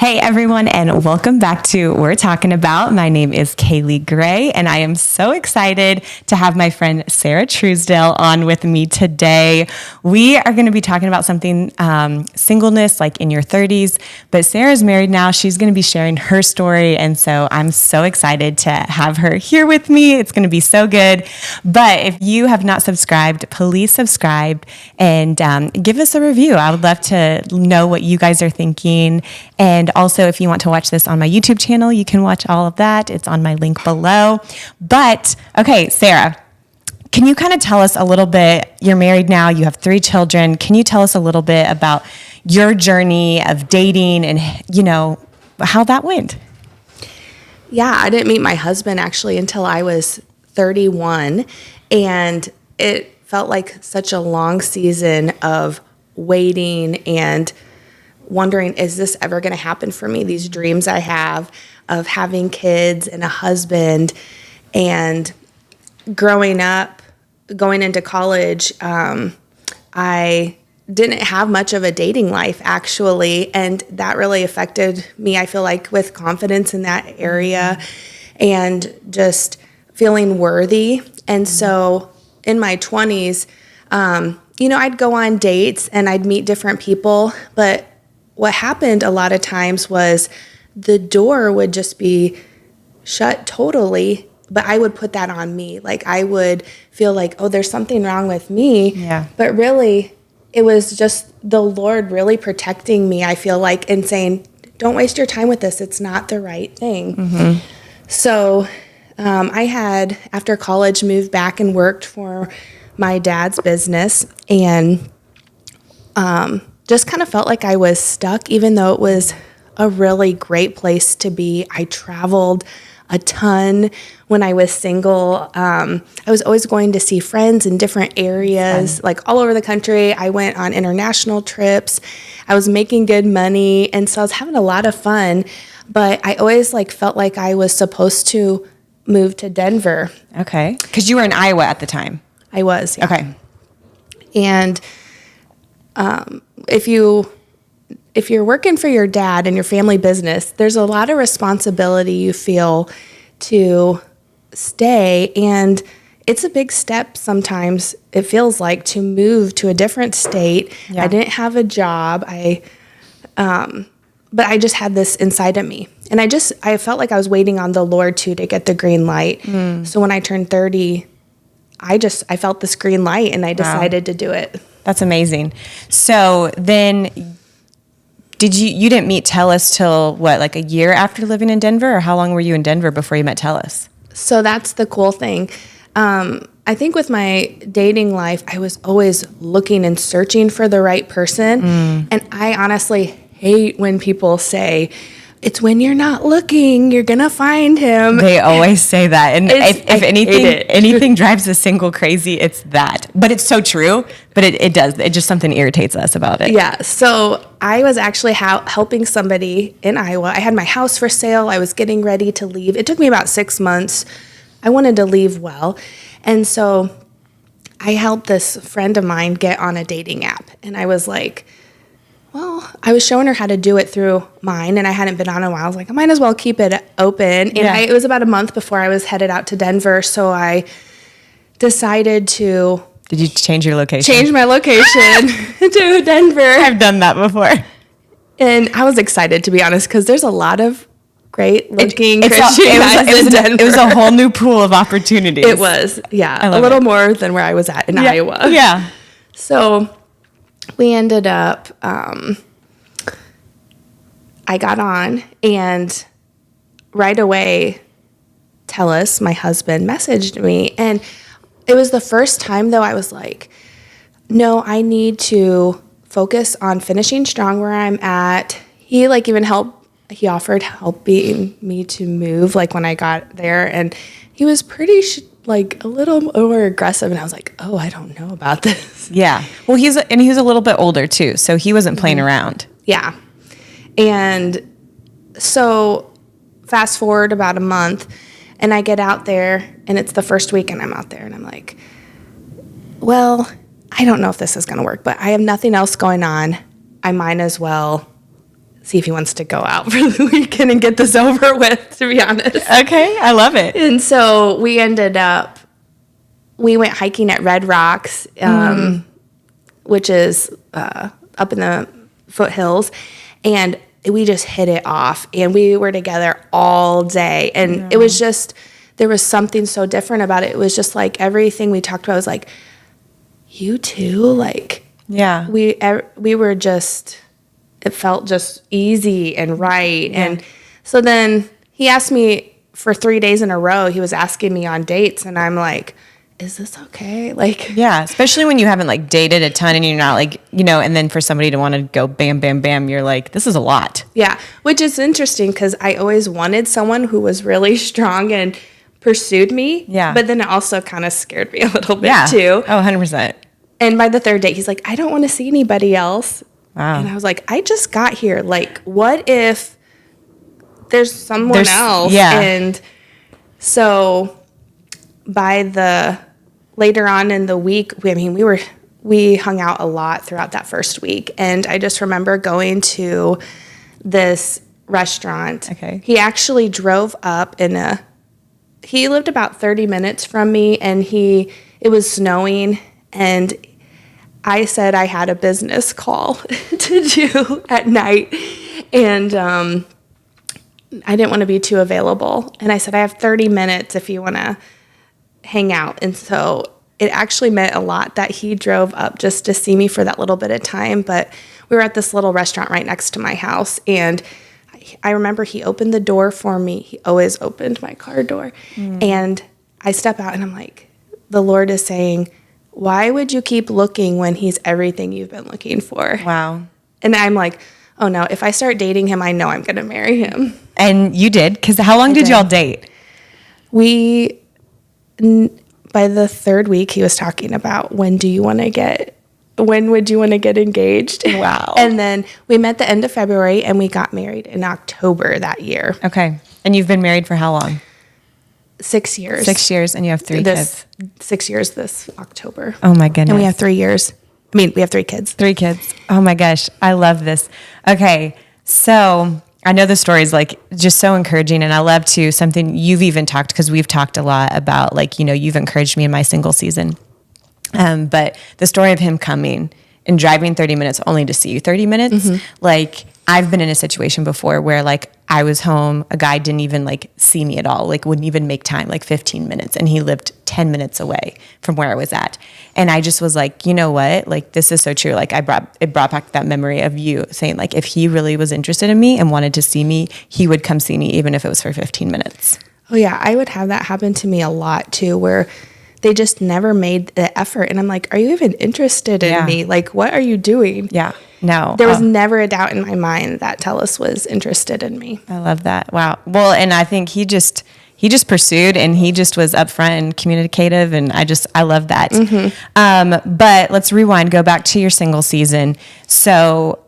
Hey everyone, and welcome back to We're Talking About. My name is Kaley Gray, and I am so excited to have my friend Sarah Truesdale on with me today. We are going to be talking about something, singleness, like in your 30s, but Sarah's married now. She's going to be sharing her story, and so I'm so excited to have her here with me. It's going to be so good. But if you have not subscribed, please subscribe and give us a review. I would love to know what you guys are thinking. And also, if you want to watch this on my YouTube channel, you can watch all of that. It's on my link below. But, okay, Sarah, can you kind of tell us a little bit? You're married now. You have 3 children. Can you tell us a little bit about your journey of dating and, how that went? Yeah, I didn't meet my husband actually until I was 31. And it felt like such a long season of waiting and wondering, is this ever going to happen for me? These dreams I have of having kids and a husband. And growing up, going into college, I didn't have much of a dating life, actually. And that really affected me, I feel like, with confidence in that area and just feeling worthy. And so in my 20s, I'd go on dates and I'd meet different people, but what happened a lot of times was the door would just be shut totally, but I would put that on me. Like I would feel like, oh, there's something wrong with me. Yeah. But really, it was just the Lord really protecting me, I feel like, and saying, don't waste your time with this. It's not the right thing. Mm-hmm. So I had, after college, moved back and worked for my dad's business and just kind of felt like I was stuck, even though it was a really great place to be. I traveled a ton when I was single. I was always going to see friends in different areas, like all over the country. I went on international trips. I was making good money, and so I was having a lot of fun. But I always felt like I was supposed to move to Denver. Okay, because you were in Iowa at the time. I was, yeah. Okay. And if you're working for your dad and your family business, there's a lot of responsibility you feel to stay, and it's a big step sometimes, it feels like, to move to a different state. Yeah. I didn't have a job. But I just had this inside of me. And I felt like I was waiting on the Lord to get the green light. So when I turned 30, I felt this green light and I decided to do it. That's amazing. So then you didn't meet Tellis till what, like a year after living in Denver, or how long were you in Denver before you met Tellis? So that's the cool thing. I think with my dating life, I was always looking and searching for the right person. And I honestly hate when people say, it's when you're not looking, you're going to find him. They always say that. And if anything drives a single crazy, it's that. But it's so true. But it does. It just something irritates us about it. Yeah. So I was actually helping somebody in Iowa. I had my house for sale. I was getting ready to leave. It took me about 6 months. I wanted to leave well. And so I helped this friend of mine get on a dating app. And I was like, well, I was showing her how to do it through mine, and I hadn't been on in a while. I was like, I might as well keep it open. And it was about a month before I was headed out to Denver, so I decided to... Did you change your location? Change my location to Denver. I've done that before. And I was excited, to be honest, because there's a lot of great-looking Christian guys in Denver. It was a whole new pool of opportunities. It was, yeah. A little more than where I was at in Iowa. Yeah. So... we ended up, I got on, and right away, Tellis, my husband, messaged me. And it was the first time, though, I was like, no, I need to focus on finishing strong where I'm at. He, even he offered helping me to move, when I got there. And he was pretty a little more aggressive, and I was like, oh, I don't know about this. Yeah. Well, he was a little bit older too, so he wasn't playing around. Yeah. And so fast forward about a month, and I get out there, and it's the first weekend I'm out there, and I'm like, well, I don't know if this is going to work, but I have nothing else going on. I might as well see if he wants to go out for the weekend and get this over with, to be honest. Okay, I love it. And so we went hiking at Red Rocks, which is up in the foothills, and we just hit it off. And we were together all day. And it was just, there was something so different about it. It was just like everything we talked about was like, you too? Like, yeah. We were just, it felt just easy and right. Yeah. And so then he asked me for 3 days in a row, he was asking me on dates, and I'm like, is this okay? Like, yeah, especially when you haven't like dated a ton and you're not like, and then for somebody to want to go bam, bam, bam, you're like, this is a lot. Yeah, which is interesting because I always wanted someone who was really strong and pursued me. Yeah. But then it also kind of scared me a little bit too. Oh, 100%. And by the third date, he's like, I don't want to see anybody else. Wow. And I was like, I just got here. Like, what if there's someone else? Yeah. And so later on in the week, we hung out a lot throughout that first week. And I just remember going to this restaurant. Okay. He actually drove up he lived about 30 minutes from me, and it was snowing, and I said I had a business call to do at night, and I didn't want to be too available. And I said, I have 30 minutes if you want to hang out. And so it actually meant a lot that he drove up just to see me for that little bit of time. But we were at this little restaurant right next to my house, and I remember he opened the door for me. He always opened my car door. And I step out and I'm like, the Lord is saying, why would you keep looking when he's everything you've been looking for? Wow. And I'm like, oh no, if I start dating him, I know I'm going to marry him. And you did? Because how long did y'all date? By the third week, he was talking about when would you want to get engaged? Wow. And then we met the end of February, and we got married in October that year. Okay. And you've been married for how long? 6 years. 6 years, and you have 3 kids. 6 years this October. Oh my goodness. And we have 3 years. We have 3 kids. 3 kids. Oh my gosh. I love this. Okay. So I know the story is like just so encouraging, and I love to something you've even talked, because we've talked a lot about like, you've encouraged me in my single season. But the story of him coming and driving 30 minutes only to see you 30 minutes, like I've been in a situation before where like I was home, a guy didn't even like see me at all, like wouldn't even make time, like 15 minutes. And he lived 10 minutes away from where I was at. And I just was like, you know what? Like, this is so true. Like it brought back that memory of you saying like, if he really was interested in me and wanted to see me, he would come see me, even if it was for 15 minutes. Oh yeah. I would have that happen to me a lot too, where they just never made the effort. And I'm like, are you even interested in me? Like, what are you doing? Yeah. No. There was never a doubt in my mind that Tellus was interested in me. I love that. Wow. Well, and I think he just pursued, and he just was upfront and communicative. And I love that. But let's rewind, go back to your single season. So,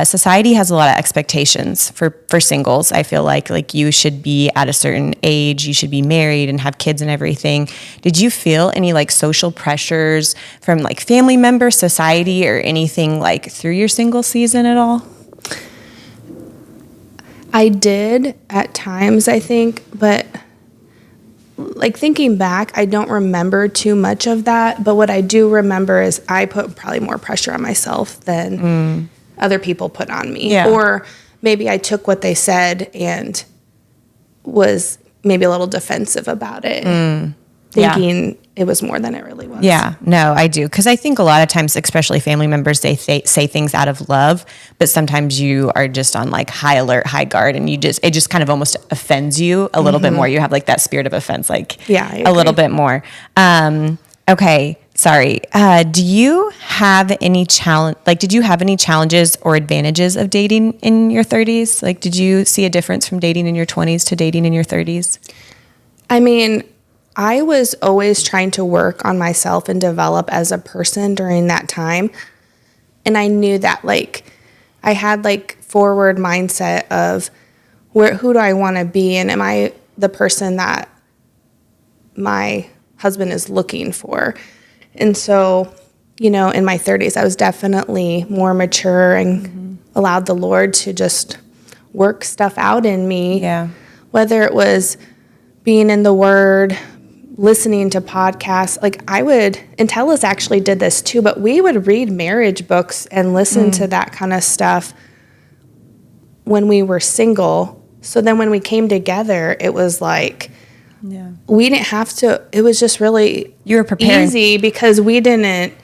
society has a lot of expectations for singles. I feel like you should be at a certain age, you should be married and have kids and everything. Did you feel any like social pressures from like family members, society, or anything like through your single season at all? I did at times, I think, but like thinking back, I don't remember too much of that. But what I do remember is I put probably more pressure on myself than other people put on me. Yeah. Or maybe I took what they said and was maybe a little defensive about it, thinking it was more than it really was. Yeah, no, I do. Because I think a lot of times, especially family members, they say things out of love, but sometimes you are just on like high alert, high guard, and it just kind of almost offends you a little bit more. You have like that spirit of offense, like a little bit more. Okay. Sorry. Do you have any did you have any challenges or advantages of dating in your 30s? Like, did you see a difference from dating in your 20s to dating in your 30s? I mean, I was always trying to work on myself and develop as a person during that time. And I knew that like I had like forward mindset of who do I want to be, and am I the person that my husband is looking for? And so, in my 30s, I was definitely more mature and allowed the Lord to just work stuff out in me. Yeah. Whether it was being in the Word, listening to podcasts. Like I would, and Tellis actually did this too, but we would read marriage books and listen to that kind of stuff when we were single. So then when we came together, it was like, we didn't have to, it was just really You were preparing. easy because we didn't,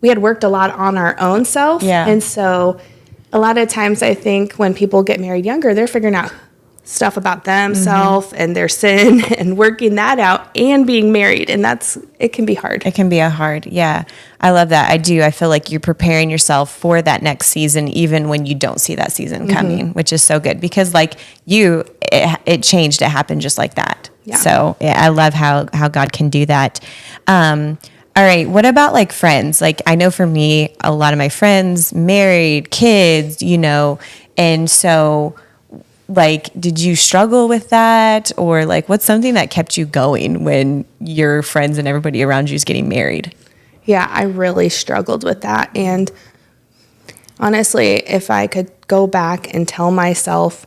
we had worked a lot on our own self. Yeah. And so a lot of times I think when people get married younger, they're figuring out stuff about themselves and their sin and working that out and being married. And it can be hard. It can be hard. Yeah. I love that. I do. I feel like you're preparing yourself for that next season, even when you don't see that season coming, which is so good because like it changed. It happened just like that. Yeah. So I love how God can do that. All right. What about like friends? Like I know for me, a lot of my friends married, kids, and so like, did you struggle with that? Or like, what's something that kept you going when your friends and everybody around you is getting married? Yeah, I really struggled with that. And honestly, if I could go back and tell myself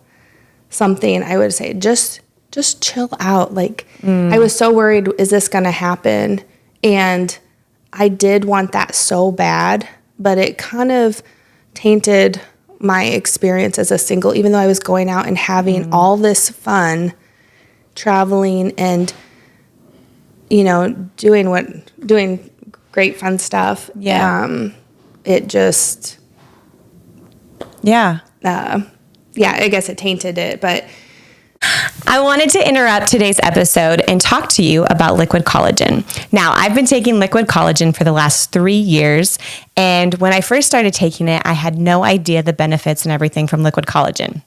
something, I would say, just chill out. Like I was so worried, is this going to happen? And I did want that so bad, but it kind of tainted my experience as a single, even though I was going out and having all this fun, traveling and, doing great fun stuff. Yeah. It just, Yeah. I guess it tainted it, but I wanted to interrupt today's episode and talk to you about liquid collagen. Now, I've been taking liquid collagen for the last 3 years, and when I first started taking it, I had no idea the benefits and everything from liquid collagen.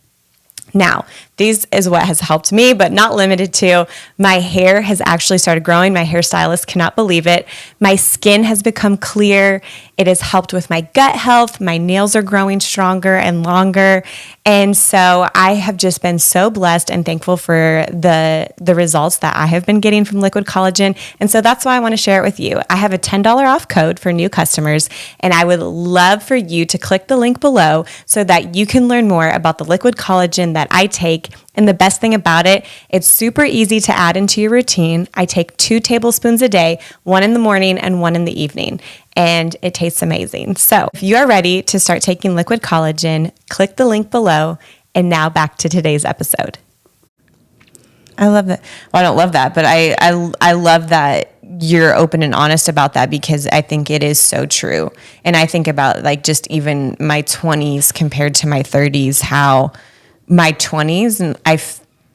Now, these is what has helped me, but not limited to. My hair has actually started growing. My hairstylist cannot believe it. My skin has become clear. It has helped with my gut health. My nails are growing stronger and longer. And so I have just been so blessed and thankful for the results that I have been getting from liquid collagen. And so that's why I want to share it with you. I have a $10 off code for new customers, and I would love for you to click the link below so that you can learn more about the liquid collagen that I take. And the best thing about it, it's super easy to add into your routine. I take 2 tablespoons a day, 1 in the morning and 1 in the evening, and it tastes amazing. So if you are ready to start taking liquid collagen, click the link below. And now back to today's episode. I love that. Well, I don't love that, but I love that you're open and honest about that because I think it is so true. And I think about like just even my 20s compared to my 30s, how my 20s and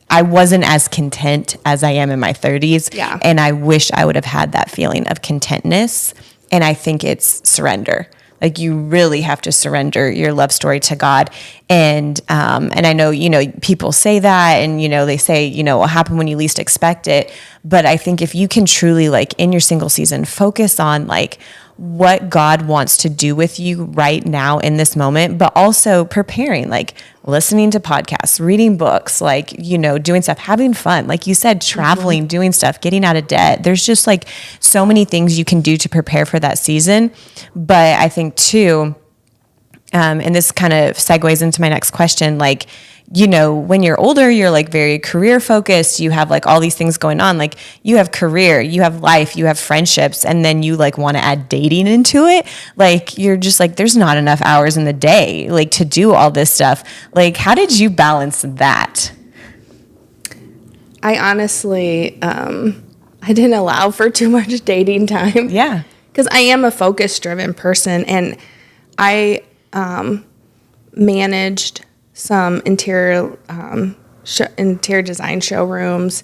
I wasn't as content as I am in my 30s. Yeah. And I wish I would have had that feeling of contentness. And I think it's surrender. Like you really have to surrender your love story to God. And I know, people say that and, they say, it will happen when you least expect it. But I think if you can truly like in your single season, focus on like what God wants to do with you right now in this moment, but also preparing, like listening to podcasts, reading books, like, doing stuff, having fun. Like you said, traveling, doing stuff, getting out of debt. There's just like so many things you can do to prepare for that season. But I think too, and this kind of segues into my next question, like, when you're older, you're like very career focused. You have like all these things going on. Like you have career, you have life, you have friendships, and then you like want to add dating into it. Like you're just like, there's not enough hours in the day, like to do all this stuff. Like, how did you balance that? I honestly, I didn't allow for too much dating time. Yeah. Because I am a focus-driven person, and I managed some interior design showrooms,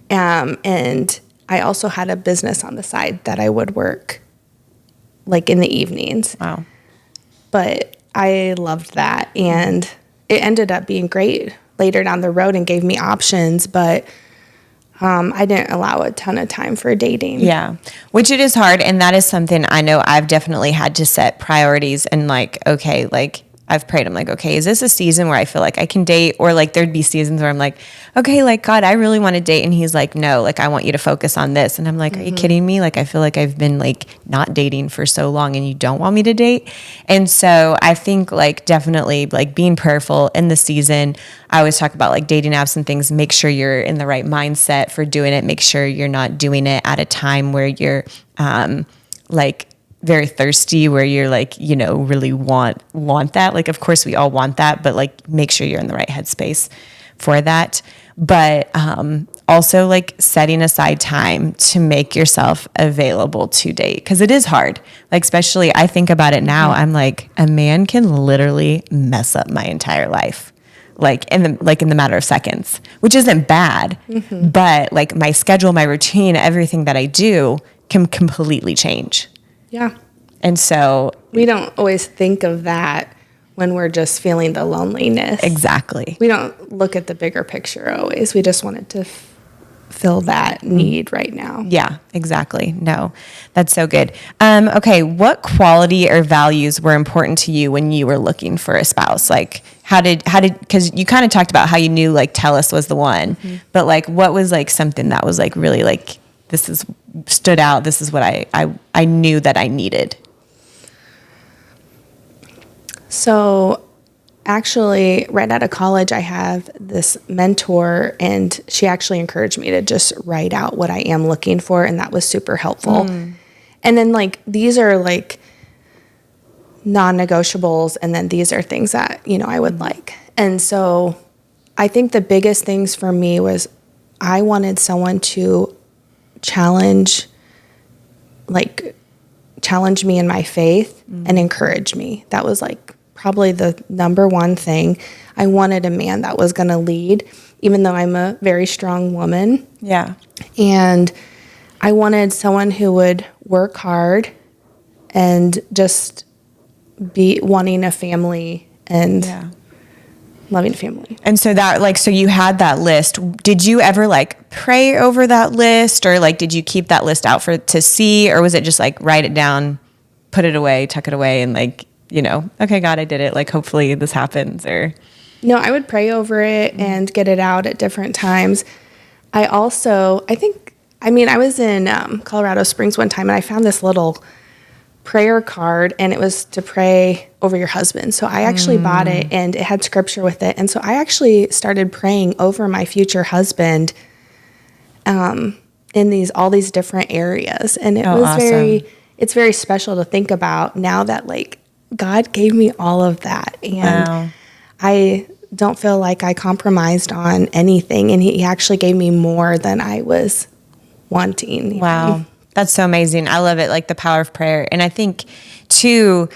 and I also had a business on the side that I would work like in the evenings. Wow. But I loved that, and it ended up being great later down the road and gave me options, but I didn't allow a ton of time for dating. Yeah, which it is hard, and that is something I know I've definitely had to set priorities and like, okay, like I've prayed. I'm like, okay, is this a season where I feel like I can date? Or like there'd be seasons where I'm like, okay, like God, I really want to date. And he's like, no, like I want you to focus on this. And I'm like, are you kidding me? Like, I feel like I've been like not dating for so long and you don't want me to date. And so I think like definitely like being prayerful in the season. I always talk about like dating apps and things. Make sure you're in the right mindset for doing it. Make sure you're not doing it at a time where you're like very thirsty, where you're like, you know, really want that. Like, of course we all want that, but like make sure you're in the right headspace for that. But also like setting aside time to make yourself available to date, because it is hard. Like, especially I think about it now, I'm like, a man can literally mess up my entire life. Like in the matter of seconds, which isn't bad, but like my schedule, my routine, everything that I do can completely change. Yeah. And so We don't always think of that when we're just feeling the loneliness. exactly. We don't look at the bigger picture always. We just wanted to fill that need right now. Yeah, exactly. No, that's so good. Okay. What quality or values were important to you when you were looking for a spouse? Like because you kind of talked about how you knew like Tellus was the one, but like, what was like something that was like really like, stood out. This is what I knew that I needed. So actually, right out of college, I have this mentor, and she actually encouraged me to just write out what I am looking for, and that was super helpful. And then like, these are like non-negotiables, and then these are things that, you know, I would like. And so I think the biggest things for me was I wanted someone to challenge me in my faith and encourage me. That was like probably the number one thing. I wanted a man that was going to lead, even though I'm a very strong woman. Yeah. And I wanted someone who would work hard and just be wanting a family and loving family. And so that like, so you had that list. Did you ever like pray over that list, or like, did you keep that list out to see, or was it just like write it down, put it away, tuck it away, and like, you know, okay, God, I did it. Like, hopefully this happens. Or no, I would pray over it and get it out at different times. I was in Colorado Springs one time, and I found this little prayer card, and it was to pray over your husband. So I actually bought it, and it had scripture with it. And so I actually started praying over my future husband in all these different areas. And it was awesome. It's very special to think about now that like God gave me all of that. And I don't feel like I compromised on anything. And he actually gave me more than I was wanting. Wow. That's so amazing. I love it. Like the power of prayer. And I think too,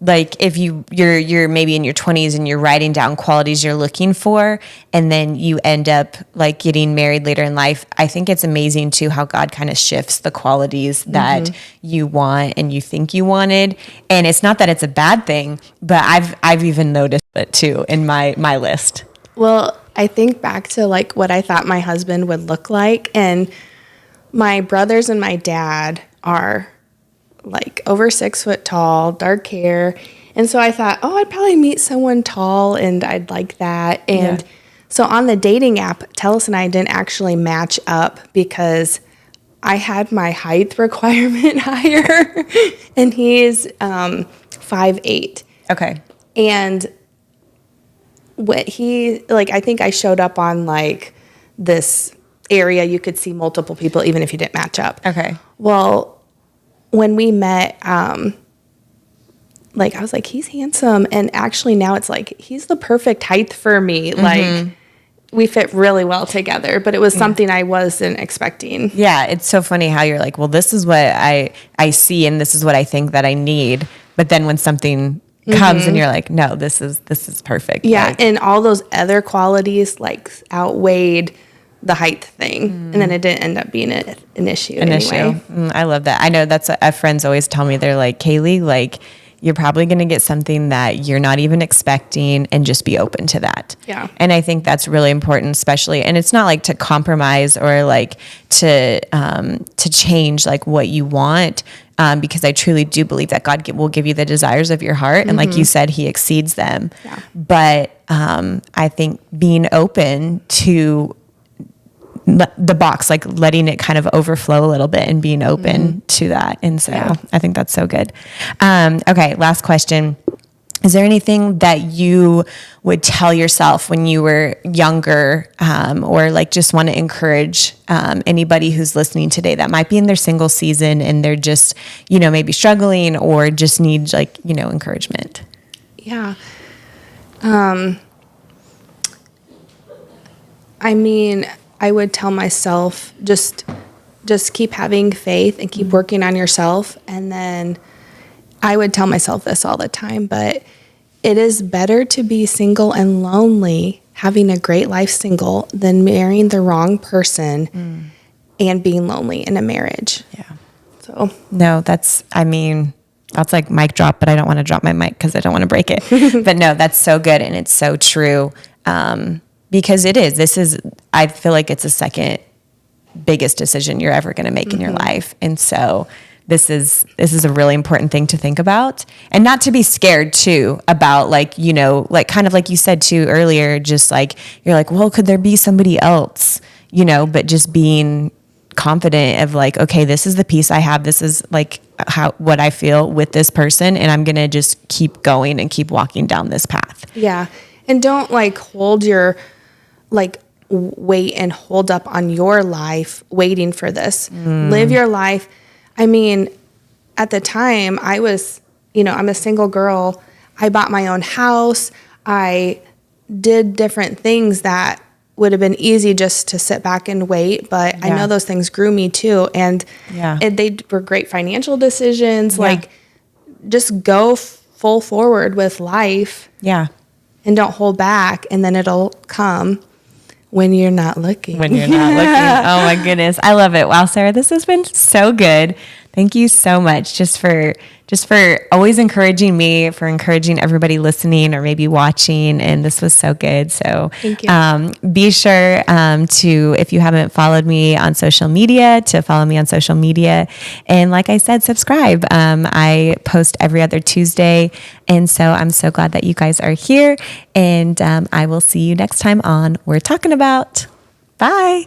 like if you're maybe in your 20s and you're writing down qualities you're looking for, and then you end up like getting married later in life, I think it's amazing too how God kind of shifts the qualities that you want and you think you wanted. And it's not that it's a bad thing, but I've even noticed it too in my list. Well, I think back to like what I thought my husband would look like, and my brothers and my dad are like over 6 foot tall, dark hair. And so I thought, oh, I'd probably meet someone tall and I'd like that. And so on the dating app, Tellus and I didn't actually match up because I had my height requirement higher and he's 5'8". Okay. And what I think I showed up on like this area you could see multiple people even if you didn't match up. Okay. Well, when we met, I was like, he's handsome. And actually now it's like, he's the perfect height for me. Like we fit really well together, but it was something I wasn't expecting. Yeah. It's so funny how you're like, well, this is what I see and this is what I think that I need. But then when something comes and you're like, no, this is perfect. Yeah. Like, and all those other qualities like outweighed the height thing. And then it didn't end up being an issue anyway. I love that. I know that's a friends always tell me, they're like, Kaley, like you're probably going to get something that you're not even expecting, and just be open to that. Yeah. And I think that's really important, especially, and it's not like to compromise or like to change like what you want. Because I truly do believe that God will give you the desires of your heart. And like you said, he exceeds them. Yeah. But I think being open to the box, like letting it kind of overflow a little bit and being open to that. And so I think that's so good. Okay, last question. Is there anything that you would tell yourself when you were younger, or like just want to encourage anybody who's listening today that might be in their single season and they're just, maybe struggling or just need like, encouragement? Yeah. I mean, I would tell myself just keep having faith and keep working on yourself. And then I would tell myself this all the time, but it is better to be single and lonely, having a great life single, than marrying the wrong person and being lonely in a marriage. Yeah. So no, that's like mic drop, but I don't want to drop my mic because I don't want to break it. But no, that's so good. And it's so true. Because I feel like it's the second biggest decision you're ever going to make in your life. And so this is a really important thing to think about, and not to be scared too about like, like kind of like you said too earlier, just like, you're like, well, could there be somebody else, but just being confident of like, okay, this is the peace I have. This is like what I feel with this person. And I'm going to just keep going and keep walking down this path. Yeah. And don't like hold your wait and hold up on your life waiting for this. Live your life. I mean, at the time I was, I'm a single girl. I bought my own house. I did different things that would have been easy just to sit back and wait. But I know those things grew me too. And they were great financial decisions. Yeah. Like, just go full forward with life. Yeah. And don't hold back. And then it'll come when you're not looking. When you're not looking. Oh my goodness. I love it. Wow, Sarah, this has been so good. Thank you so much just for always encouraging me, for encouraging everybody listening or maybe watching. And this was so good. So thank you. Be sure to, if you haven't followed me on social media, to follow me on social media. And like I said, subscribe. I post every other Tuesday. And so I'm so glad that you guys are here. And I will see you next time on We're Talking About. Bye.